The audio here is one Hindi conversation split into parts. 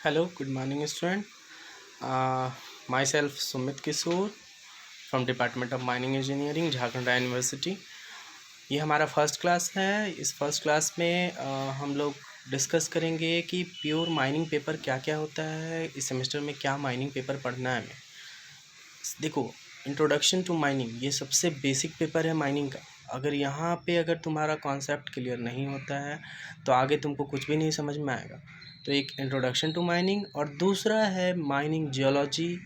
Hello, good morning, student. Myself Sumit Kisur from Department of Mining Engineering, Jharkhand university. ये हमारा फर्स्ट क्लास है। इस फर्स्ट क्लास में हम लोग डिस्कस करेंगे कि प्योर माइनिंग पेपर क्या क्या होता है, इस सेमेस्टर में क्या माइनिंग पेपर पढ़ना है हमें। देखो, इंट्रोडक्शन टू माइनिंग ये सबसे बेसिक पेपर है माइनिंग का। अगर तुम्हारा कॉन्सेप्ट क्लियर नहीं होता है तो आगे तुमको कुछ भी नहीं समझ में आएगा। तो एक इंट्रोडक्शन टू माइनिंग और दूसरा है माइनिंग जियोलॉजी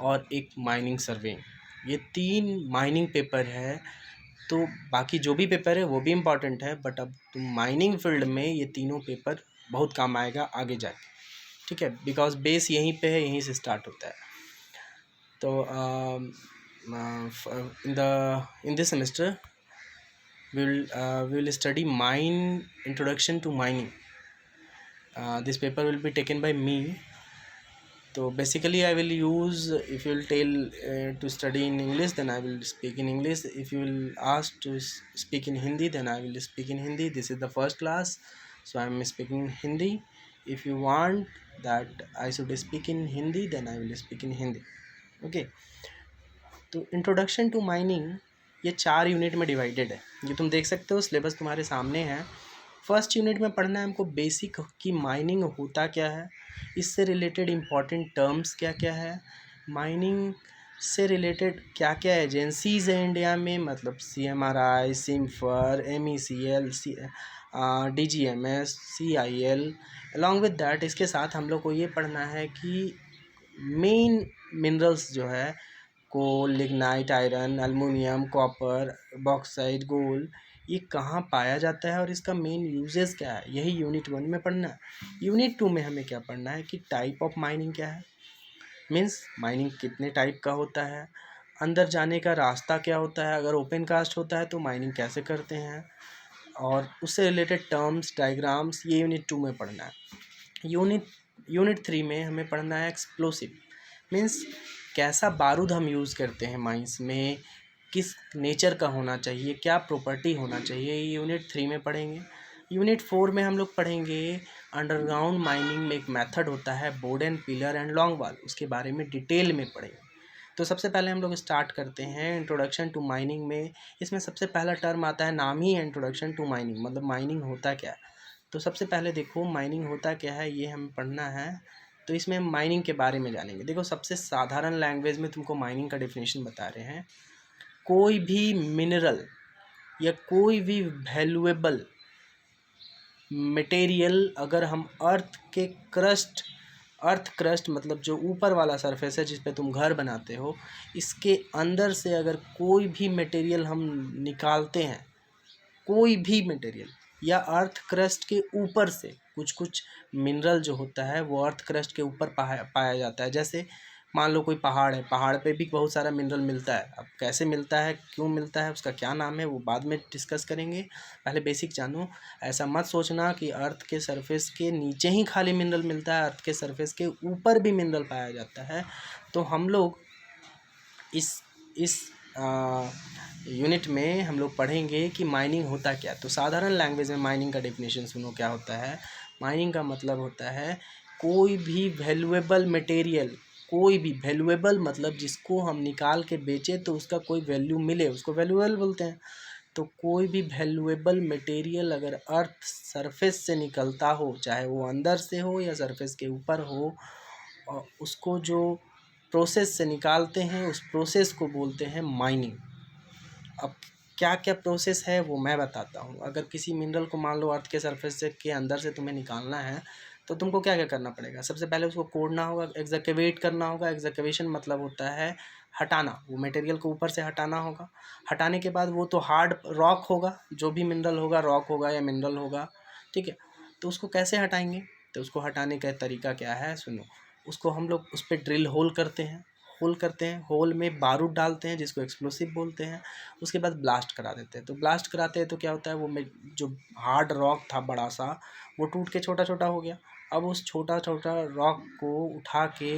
और एक माइनिंग सर्वेइंग। ये तीन माइनिंग पेपर है। तो बाकी जो भी पेपर है वो भी इम्पॉर्टेंट है, बट अब तुम माइनिंग फील्ड में ये तीनों पेपर बहुत काम आएगा आगे जाके, ठीक है, बिकॉज बेस यहीं पे है, यहीं से स्टार्ट होता है। तो in this semester we will study mine introduction to mining. This paper will be taken by me. So basically I will use, if you will tell to study in English, then I will speak in English. If you will ask to speak in Hindi, then I will speak in Hindi. This is the first class, so I am speaking Hindi. If you want that I should speak in Hindi, then I will speak in Hindi. Okay. तो इंट्रोडक्शन टू माइनिंग ये 4 यूनिट में डिवाइडेड है। ये तुम देख सकते हो, सिलेबस तुम्हारे सामने है। फर्स्ट यूनिट में पढ़ना है हमको बेसिक कि माइनिंग होता क्या है, इससे रिलेटेड इम्पॉर्टेंट टर्म्स क्या क्या है, माइनिंग से रिलेटेड क्या क्या एजेंसीज़ हैं इंडिया में, मतलब CMRI, CIMFR, MECL, DGMS, CIL। Along with that इसके साथ हम लोग को ये पढ़ना है कि मेन मिनरल्स जो है, coal, lignite, iron, aluminium, copper, bauxite, gold, ये कहाँ पाया जाता है और इसका मेन यूजेस क्या है। यही यूनिट 1 में पढ़ना है। यूनिट 2 में हमें क्या पढ़ना है कि टाइप ऑफ माइनिंग क्या है, मीन्स माइनिंग कितने टाइप का होता है, अंदर जाने का रास्ता क्या होता है, अगर ओपन कास्ट होता है तो माइनिंग कैसे करते हैं, और उससे रिलेटेड टर्म्स, डायग्राम्स, ये यूनिट 2 में पढ़ना है। यूनिट 3 में हमें पढ़ना है एक्सप्लोसिव, मीन्स कैसा बारूद हम यूज़ करते हैं माइंस में, किस नेचर का होना चाहिए, क्या प्रॉपर्टी होना चाहिए, ये यूनिट 3 में पढ़ेंगे। यूनिट 4 में हम लोग पढ़ेंगे अंडरग्राउंड माइनिंग में एक मेथड होता है board and pillar and long wall, उसके बारे में डिटेल में पढ़ेंगे। तो सबसे पहले हम लोग स्टार्ट करते हैं इंट्रोडक्शन टू माइनिंग में। इसमें सबसे पहला टर्म आता है, नाम ही है इंट्रोडक्शन टू माइनिंग, मतलब माइनिंग होता क्या है। तो सबसे पहले देखो माइनिंग होता क्या है, ये हमें पढ़ना है। तो इसमें हम माइनिंग के बारे में जानेंगे। देखो, सबसे साधारण लैंग्वेज में तुमको माइनिंग का डेफिनेशन बता रहे हैं। कोई भी मिनरल या कोई भी वैल्यूएबल मटेरियल अगर हम अर्थ क्रस्ट मतलब जो ऊपर वाला सरफेस है जिस पे तुम घर बनाते हो, इसके अंदर से अगर कोई भी मटेरियल हम निकालते हैं, कोई भी मटेरियल, या अर्थ क्रस्ट के ऊपर से कुछ मिनरल जो होता है वो अर्थ क्रस्ट के ऊपर पाया जाता है। जैसे मान लो कोई पहाड़ है, पहाड़ पे भी बहुत सारा मिनरल मिलता है। अब कैसे मिलता है, क्यों मिलता है, उसका क्या नाम है, वो बाद में डिस्कस करेंगे। पहले बेसिक जानो। ऐसा मत सोचना कि अर्थ के सरफेस के नीचे ही खाली मिनरल मिलता है, अर्थ के सरफेस के ऊपर भी मिनरल पाया जाता है। तो हम लोग इस यूनिट में हम लोग पढ़ेंगे कि माइनिंग होता क्या। तो साधारण लैंग्वेज में माइनिंग का डेफिनेशन सुनो क्या होता है। माइनिंग का मतलब होता है कोई भी वैल्यूएबल मटेरियल, कोई भी वैल्यूएबल मतलब जिसको हम निकाल के बेचें तो उसका कोई वैल्यू मिले, उसको वैल्यूएबल बोलते हैं। तो कोई भी वैल्यूएबल मटेरियल अगर अर्थ सरफेस से निकलता हो, चाहे वो अंदर से हो या सरफेस के ऊपर हो, और उसको जो प्रोसेस से निकालते हैं उस प्रोसेस को बोलते हैं माइनिंग। अब क्या क्या प्रोसेस है वो मैं बताता हूँ। अगर किसी मिनरल को मान लो अर्थ के सरफेस से के अंदर से तुम्हें निकालना है तो तुमको क्या क्या करना पड़ेगा। सबसे पहले उसको कोड़ना होगा, एक्सकैवेट करना होगा। एक्सकैवेशन मतलब होता है हटाना, वो मटेरियल को ऊपर से हटाना होगा। हटाने के बाद वो तो हार्ड रॉक होगा, जो भी मिनरल होगा, रॉक होगा या मिनरल होगा, ठीक है। तो उसको कैसे हटाएंगे, तो उसको हटाने का तरीका क्या है सुनो। उसको हम लोग उस पर ड्रिल होल करते हैं, होल में बारूद डालते हैं जिसको एक्सप्लोसिव बोलते हैं। उसके बाद ब्लास्ट करा देते हैं। तो ब्लास्ट कराते हैं तो क्या होता है, वो जो हार्ड रॉक था बड़ा सा, वो टूट के छोटा छोटा हो गया। अब उस छोटा छोटा रॉक को उठा के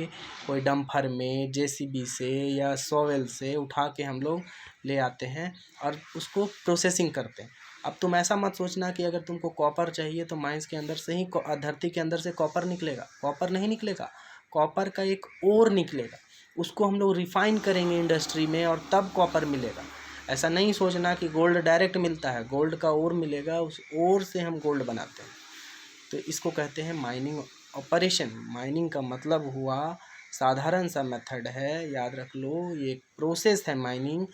कोई डंपर में, JCB से या सोवेल से उठा के हम लोग ले आते हैं और उसको प्रोसेसिंग करते हैं। अब तुम ऐसा मत सोचना कि अगर तुमको कॉपर चाहिए तो माइंस के अंदर से ही धरती के अंदर से कॉपर निकलेगा। कॉपर नहीं निकलेगा, कॉपर का एक ओर निकलेगा, उसको हम लोग रिफाइन करेंगे इंडस्ट्री में और तब कॉपर मिलेगा। ऐसा नहीं सोचना कि गोल्ड डायरेक्ट मिलता है, गोल्ड का ओर मिलेगा, उस ओर से हम गोल्ड बनाते हैं। तो इसको कहते हैं माइनिंग ऑपरेशन। माइनिंग का मतलब हुआ साधारण सा मेथड है, याद रख लो, ये एक प्रोसेस है माइनिंग,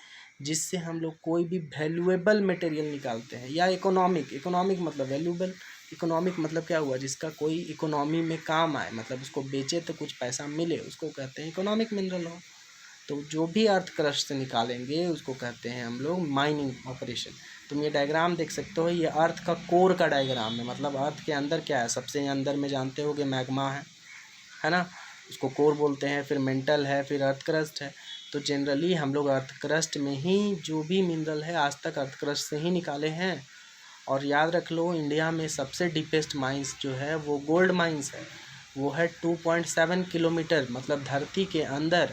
जिससे हम लोग कोई भी वैल्यूएबल मटेरियल निकालते हैं। या इकोनॉमिक मतलब वैल्यूएबल, इकोनॉमिक मतलब क्या हुआ, जिसका कोई इकोनॉमी में काम आए, मतलब उसको बेचे तो कुछ पैसा मिले, उसको कहते हैं इकोनॉमिक मिनरल हो। तो जो भी अर्थ क्रस्ट से निकालेंगे उसको कहते हैं हम लोग माइनिंग ऑपरेशन। तुम ये डायग्राम देख सकते हो, ये अर्थ का कोर का डायग्राम है, मतलब अर्थ के अंदर क्या है, सबसे अंदर में जानते हो कि मैग्मा है ना, उसको कोर बोलते हैं, फिर मेंटल है, फिर अर्थ क्रस्ट है। तो जनरली हम लोग अर्थ क्रस्ट में ही जो भी मिनरल है आज तक अर्थ क्रस्ट से ही निकाले हैं। और याद रख लो, इंडिया में सबसे डीपेस्ट माइंस जो है वो गोल्ड माइंस है, वो है 2.7 किलोमीटर, मतलब धरती के अंदर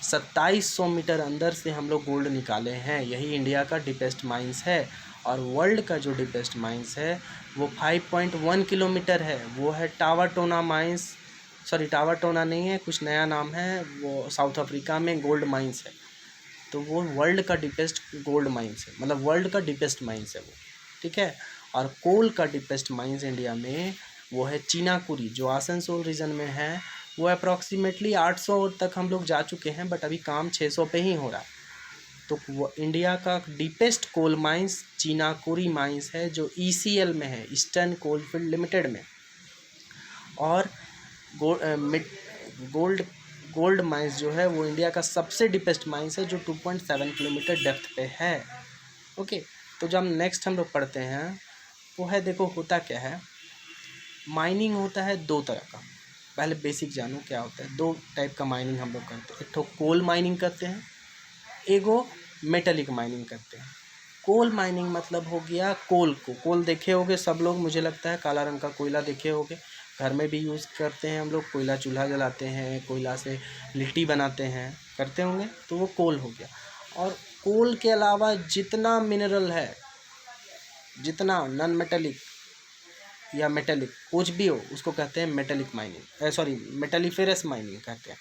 2700 मीटर अंदर से हम लोग गोल्ड निकाले हैं। यही इंडिया का डीपेस्ट माइंस है। और वर्ल्ड का जो डीपेस्ट माइंस है वो 5.1 किलोमीटर है, वो है टावाटोना माइंस। सॉरी, टावाटोना नहीं है, कुछ नया नाम है, वो साउथ अफ्रीका में गोल्ड माइंस है। तो वो वर्ल्ड का डीपेस्ट गोल्ड माइंस है, मतलब वर्ल्ड का डीपेस्ट माइंस है वो, ठीक है। और कोल का डीपेस्ट माइंस इंडिया में वो है चीनाकुरी, जो आसनसोल रीजन में है। वो अप्रॉक्सीमेटली 800 तक हम लोग जा चुके हैं, बट अभी काम 600 पे ही हो रहा है। तो वो इंडिया का deepest coal mines Chinakuri mines है, जो ECL में है, ईस्टर्न कोलफील्ड लिमिटेड में। और गोल्ड गोल्ड माइंस जो है वो इंडिया का सबसे डीपेस्ट माइंस है, जो 2.7 किलोमीटर डेप्थ पे है। ओके, तो जब नेक्स्ट हम लोग पढ़ते हैं वो है, देखो होता क्या है, माइनिंग होता है दो तरह का। पहले बेसिक जानो क्या होता है। दो टाइप का माइनिंग हम लोग करते हैं, एक तो कोल माइनिंग करते हैं, एगो मेटलिक माइनिंग करते हैं। कोल माइनिंग मतलब हो गया कोल देखे होगे सब लोग, मुझे लगता है काला रंग का कोयला देखे होगे, घर में भी यूज़ करते हैं हम लोग, कोयला चूल्हा जलाते हैं, कोयला से लिट्टी बनाते हैं, करते होंगे, तो वो कोल हो गया। और कोल के अलावा जितना मिनरल है, जितना नॉन मेटलिक या मेटेलिक कुछ भी हो, उसको कहते हैं मेटेलिक माइनिंग, सॉरी मेटेलिफेरस माइनिंग कहते हैं।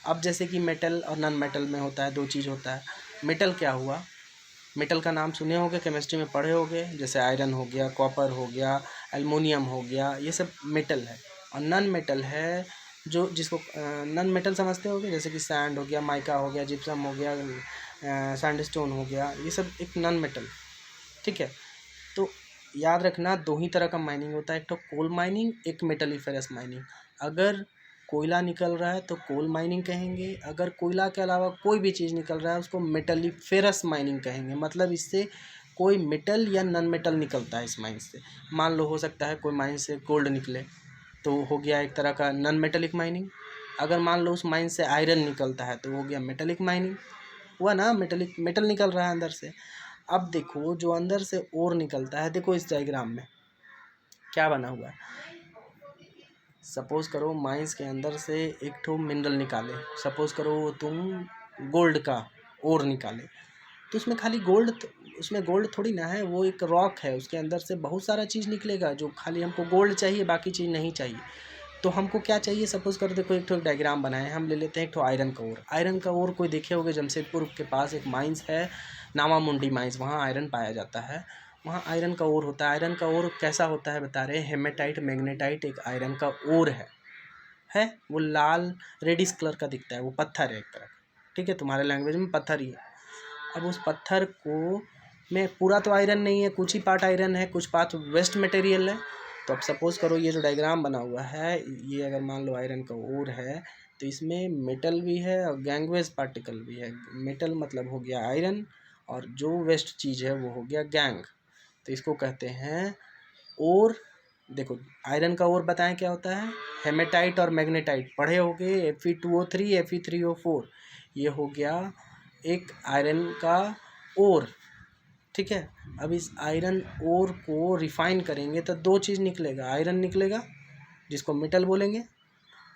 अब जैसे कि मेटल और नॉन मेटल में होता है, दो चीज़ होता है। मेटल क्या हुआ, मेटल का नाम सुने होंगे, केमिस्ट्री में पढ़े होंगे, जैसे आयरन हो गया, कॉपर हो गया, एल्युमिनियम हो गया, ये सब मेटल है। और नॉन मेटल है जो जिसको नॉन मेटल समझते होंगे, जैसे कि सैंड हो गया, माइका हो गया, जिप्सम हो गया, सैंडस्टोन हो गया, ये सब एक नॉन मेटल, ठीक है। तो याद रखना, दो ही तरह का माइनिंग होता है, एक तो कोल माइनिंग, एक मेटलिफेरस माइनिंग। अगर कोयला निकल रहा है तो कोल माइनिंग कहेंगे, अगर कोयला के अलावा कोई भी चीज़ निकल रहा है उसको मेटलिफेरस माइनिंग कहेंगे। मतलब इससे कोई मेटल या नॉन मेटल निकलता है इस माइन से। मान लो हो सकता है कोई माइन से गोल्ड निकले, तो हो गया एक तरह का नॉन मेटलिक माइनिंग। अगर मान लो उस माइन से आयरन निकलता है तो हो गया मेटलिक माइनिंग, हुआ ना, मेटल निकल रहा है अंदर से। अब देखो जो अंदर से ओर निकलता है, देखो इस डायग्राम में क्या बना हुआ है। सपोज करो माइंस के अंदर से एक ठो मिनरल निकाले, सपोज करो तुम गोल्ड का ओर निकाले, तो उसमें खाली गोल्ड, उसमें गोल्ड थोड़ी ना है, वो एक रॉक है, उसके अंदर से बहुत सारा चीज़ निकलेगा, जो खाली हमको गोल्ड चाहिए, बाकी चीज़ नहीं चाहिए। तो हमको क्या चाहिए, सपोज कर देखो एक ठो डायग्राम बनाए, हम ले लेते हैं एक ठो आयरन का ओर। आयरन का ओर कोई देखे होगे, जमशेदपुर के पास एक माइंस है, नामामुंडी माइंस, वहाँ आयरन पाया जाता है, वहाँ आयरन का ओर होता है। आयरन का ओर कैसा होता है बता रहे हैं, हेमेटाइट मैग्नेटाइट एक आयरन का ओर है। वो लाल रेडिश कलर का दिखता है, वो पत्थर है एक तरह का, ठीक है, तुम्हारे लैंग्वेज में पत्थर ही है। अब उस पत्थर को में पूरा तो आयरन नहीं है, कुछ ही पार्ट आयरन है, कुछ पार्ट वेस्ट मटेरियल है। तो अब सपोज़ करो ये जो डायग्राम बना हुआ है, ये अगर मान लो आयरन का ओर है, तो इसमें मेटल भी है और गैंगवेज पार्टिकल भी है। मेटल मतलब हो गया आयरन, और जो वेस्ट चीज़ है वो हो गया गैंग। तो इसको कहते हैं ओर। देखो आयरन का ओर बताएं क्या होता है, हेमेटाइट और मैग्नेटाइट पढ़े होगे, Fe2O3 Fe3O4, ये हो गया एक आयरन का ओर, ठीक है। अब इस आयरन ओर को रिफाइन करेंगे तो दो चीज़ निकलेगा, आयरन निकलेगा जिसको मेटल बोलेंगे,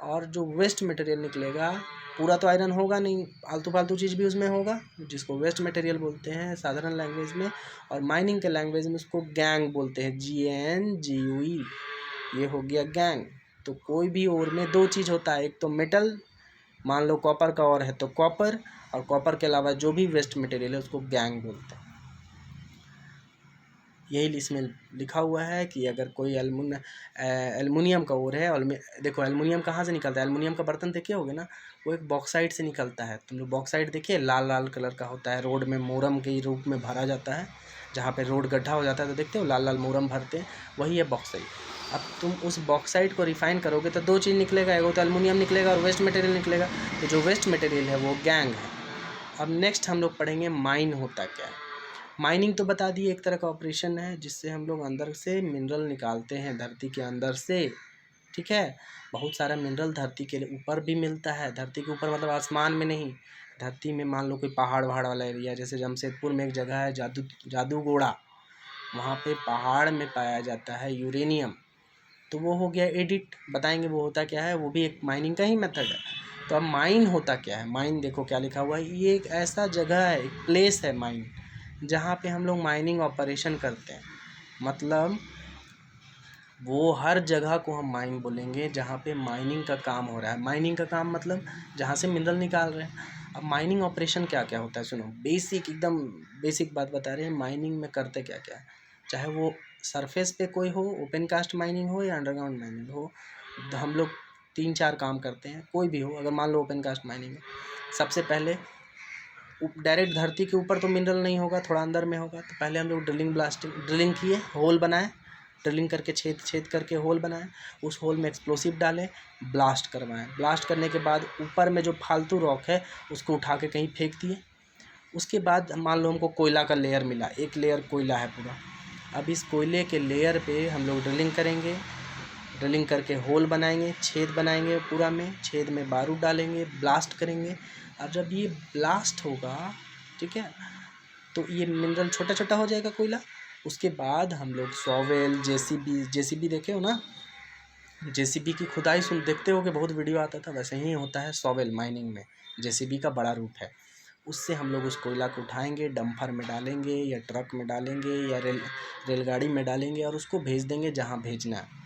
और जो वेस्ट मटेरियल निकलेगा, पूरा तो आयरन होगा नहीं, आलतू फालतू चीज़ भी उसमें होगा, जिसको वेस्ट मटेरियल बोलते हैं साधारण लैंग्वेज में, और माइनिंग के लैंग्वेज में उसको गैंग बोलते हैं, GANGUE। ये हो गया गैंग। तो कोई भी ओर में दो चीज़ होता है, एक तो मेटल, मान लो कॉपर का और है तो कॉपर, और कॉपर के अलावा जो भी वेस्ट मटेरियल है उसको गैंग बोलते हैं। यही इसमें लिखा हुआ है कि अगर कोई एल्युमिनियम का ओर है, और देखो एल्युमिनियम कहाँ से निकलता है, एल्युमिनियम का बर्तन देखे होगे ना, वो एक बॉक्साइट से निकलता है। तुम लोग बॉक्साइट देखिए, लाल लाल कलर का होता है, रोड में मोरम के रूप में भरा जाता है, जहाँ पे रोड गड्ढा हो जाता है तो देखते हो लाल लाल मोरम भरते हैं, वही है बॉक्साइट। अब तुम उस बॉक्साइट को रिफाइन करोगे तो दो चीज़ निकलेगा, एक तो एल्युमिनियम निकलेगा और वेस्ट मटेरियल निकलेगा। तो जो वेस्ट मटेरियल है वो गैंग है। अब नेक्स्ट हम लोग पढ़ेंगे माइन होता क्या है। माइनिंग तो बता दिए, एक तरह का ऑपरेशन है जिससे हम लोग अंदर से मिनरल निकालते हैं धरती के अंदर से, ठीक है। बहुत सारा मिनरल धरती के ऊपर भी मिलता है, धरती के ऊपर मतलब आसमान में नहीं, धरती में। मान लो कोई पहाड़ वहाड़ वाला एरिया, जैसे जमशेदपुर में एक जगह है जादूगोड़ा, वहाँ पे पहाड़ में पाया जाता है यूरेनियम। तो वो हो गया एडिट, बताएंगे वो होता क्या है, वो भी एक माइनिंग का ही मेथड है। तो अब माइन होता क्या है, माइन देखो क्या लिखा हुआ है, ये एक ऐसा जगह है, एक प्लेस है माइन, जहाँ पे हम लोग माइनिंग ऑपरेशन करते हैं। मतलब वो हर जगह को हम माइन बोलेंगे जहाँ पे माइनिंग का काम हो रहा है। माइनिंग का काम मतलब जहाँ से मिनरल निकाल रहे हैं। अब माइनिंग ऑपरेशन क्या क्या होता है सुनो, बेसिक एकदम बेसिक बात बता रहे हैं। माइनिंग में करते क्या क्या है, चाहे वो सरफेस पे कोई हो, ओपन कास्ट माइनिंग हो या अंडरग्राउंड माइनिंग हो, हम लोग 3-4 काम करते हैं, कोई भी हो। अगर मान लो ओपन कास्ट माइनिंग है, सबसे पहले डायरेक्ट धरती के ऊपर तो मिनरल नहीं होगा, थोड़ा अंदर में होगा। तो पहले हम लोग ड्रिलिंग किए, होल बनाए, ड्रिलिंग करके छेद करके होल बनाए, उस होल में एक्सप्लोसिव डालें, ब्लास्ट करवाएं। ब्लास्ट करने के बाद ऊपर में जो फालतू रॉक है उसको उठा के कहीं फेंक दिए। उसके बाद मान लो हमको कोयला का लेयर मिला, एक लेयर कोयला है पूरा। अब इस कोयले के लेयर पे हम लोग ड्रिलिंग करेंगे, ड्रिलिंग करके होल बनाएंगे, छेद बनाएंगे पूरा में, छेद में बारूद डालेंगे, ब्लास्ट करेंगे। और जब ये ब्लास्ट होगा, ठीक है, तो ये मिनरल छोटा छोटा हो जाएगा कोयला। उसके बाद हम लोग सॉवेल, जेसीबी देखे हो ना, जेसीबी की खुदाई सुन देखते हो कि बहुत वीडियो आता था, वैसे ही होता है सॉवेल माइनिंग में, जेसीबी का बड़ा रूप है। उससे हम लोग उस कोयला को उठाएंगे, डंपर में डालेंगे या ट्रक में डालेंगे या रेलगाड़ी में डालेंगे, और उसको भेज देंगे जहाँ भेजना है।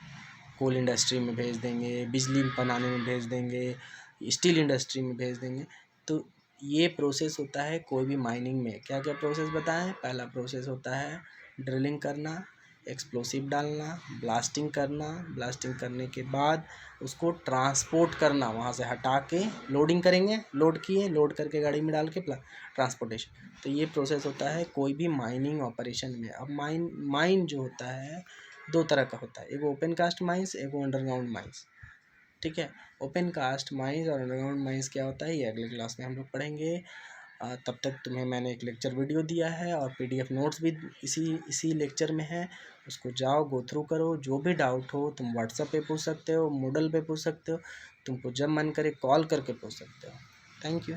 कोल इंडस्ट्री में भेज देंगे, बिजली बनाने में भेज देंगे, स्टील इंडस्ट्री में भेज देंगे। तो ये प्रोसेस होता है कोई भी माइनिंग में। क्या क्या प्रोसेस बताएं, पहला प्रोसेस होता है ड्रिलिंग करना, एक्सप्लोसिव डालना, ब्लास्टिंग करना, ब्लास्टिंग करने के बाद उसको ट्रांसपोर्ट करना, वहाँ से हटा के लोडिंग करेंगे, लोड करके गाड़ी में डाल के ट्रांसपोर्टेशन। तो ये प्रोसेस होता है कोई भी माइनिंग ऑपरेशन में। अब माइन जो होता है दो तरह का होता है, एक ओपन कास्ट माइंस, एक अंडरग्राउंड माइंस, ठीक है। ओपन कास्ट माइंस और अंडरग्राउंड माइंस क्या होता है ये अगले क्लास में हम लोग पढ़ेंगे। तब तक तुम्हें मैंने एक लेक्चर वीडियो दिया है और PDF नोट्स भी इसी लेक्चर में है, उसको जाओ गो थ्रू करो। जो भी डाउट हो तुम व्हाट्सएप पे पूछ सकते हो, मूडल पे पूछ सकते हो, तुमको जब मन करे कॉल करके पूछ सकते हो। Thank you.